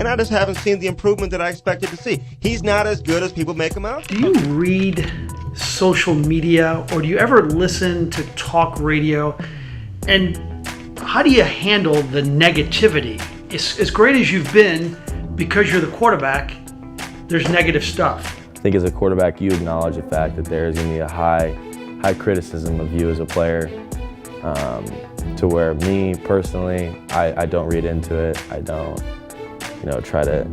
and I just haven't seen the improvement that I expected to see. He's not as good as people make him out. Do you read social media, or do you ever listen to talk radio? And how do you handle the negativity? As great as you've been, because you're the quarterback, there's negative stuff. I think as a quarterback, you acknowledge the fact that there is going to be a high criticism of you as a player. To where me personally, I don't read into it. I don't, try to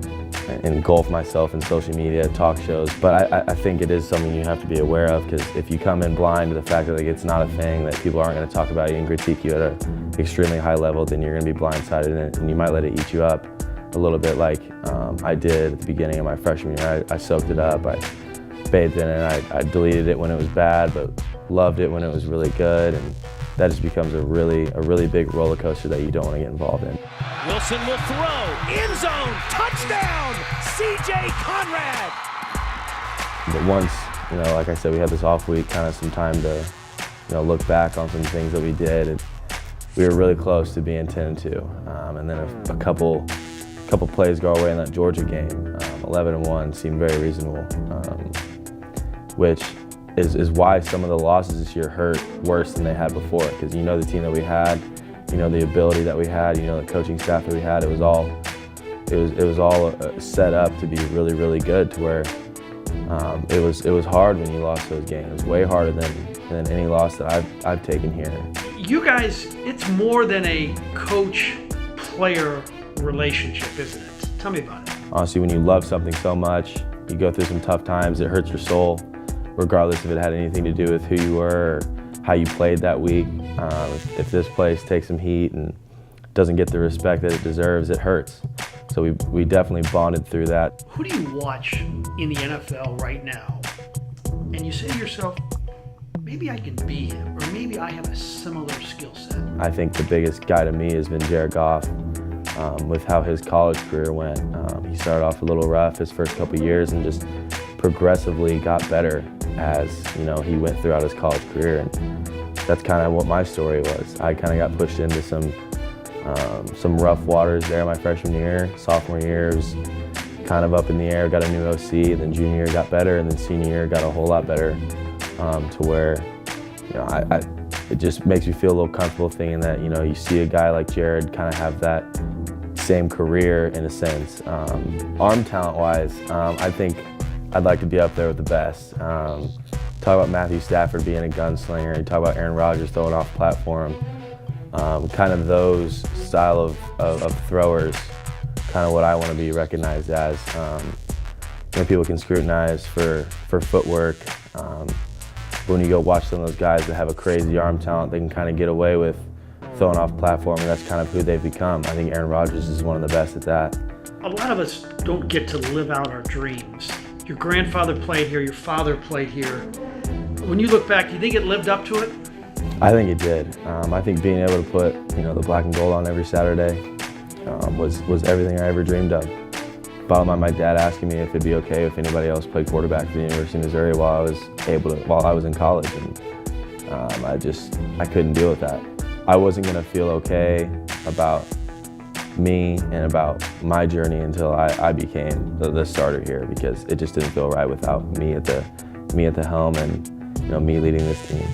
engulf myself in social media, talk shows. But I think it is something you have to be aware of, because if you come in blind to the fact that it's not a thing, that people aren't going to talk about you and critique you at an extremely high level, then you're going to be blindsided in it, and you might let it eat you up a little bit, like I did at the beginning of my freshman year. I soaked it up. I bathed in it. I deleted it when it was bad, but loved it when it was really good. And that just becomes a really big roller coaster that you don't want to get involved in. Wilson will throw, end zone, touchdown, C.J. Conrad. But once, like I said, we had this off week, kind of some time to, look back on some things that we did. And we were really close to being 10-2, and then a couple plays go away in that Georgia game. 11-1 seemed very reasonable, which is why some of the losses this year hurt worse than they had before, because the team that we had, the ability that we had, the coaching staff that we had, it was all set up to be really good, to where it was hard when you lost those games. It was way harder than any loss that I've taken here. You guys, it's more than a coach-player relationship, isn't it? Tell me about it. Honestly, when you love something so much, you go through some tough times, it hurts your soul, regardless if it had anything to do with who you were or how you played that week. If this place takes some heat and doesn't get the respect that it deserves, it hurts. So we definitely bonded through that. Who do you watch in the NFL right now, and you say to yourself, maybe I can be him, or maybe I have a similar skill set? I think the biggest guy to me has been Jared Goff, with how his college career went. He started off a little rough his first couple years and just progressively got better as he went throughout his college career. And that's kind of what my story was. I kind of got pushed into some rough waters there my freshman year. Sophomore year was kind of up in the air, got a new OC, then junior year got better, and then senior year got a whole lot better, to where it just makes me feel a little comfortable thinking that you see a guy like Jared kind of have that same career in a sense. Arm talent wise, I think I'd like to be up there with the best. Talk about Matthew Stafford being a gunslinger, you talk about Aaron Rodgers throwing off platform. Kind of those style of throwers, kind of what I want to be recognized as. People can scrutinize for footwork. When you go watch some of those guys that have a crazy arm talent, they can kind of get away with throwing off platform, and that's kind of who they've become. I think Aaron Rodgers is one of the best at that. A lot of us don't get to live out our dreams. Your grandfather played here, your father played here. When you look back, do you think it lived up to it? I think it did. I think being able to put the black and gold on every Saturday was everything I ever dreamed of. Followed by my dad asking me if it'd be okay if anybody else played quarterback for the University of Missouri while I was in college, and I couldn't deal with that. I wasn't going to feel okay about me and about my journey until I became the starter here, because it just didn't feel right without me at the helm and me leading this team.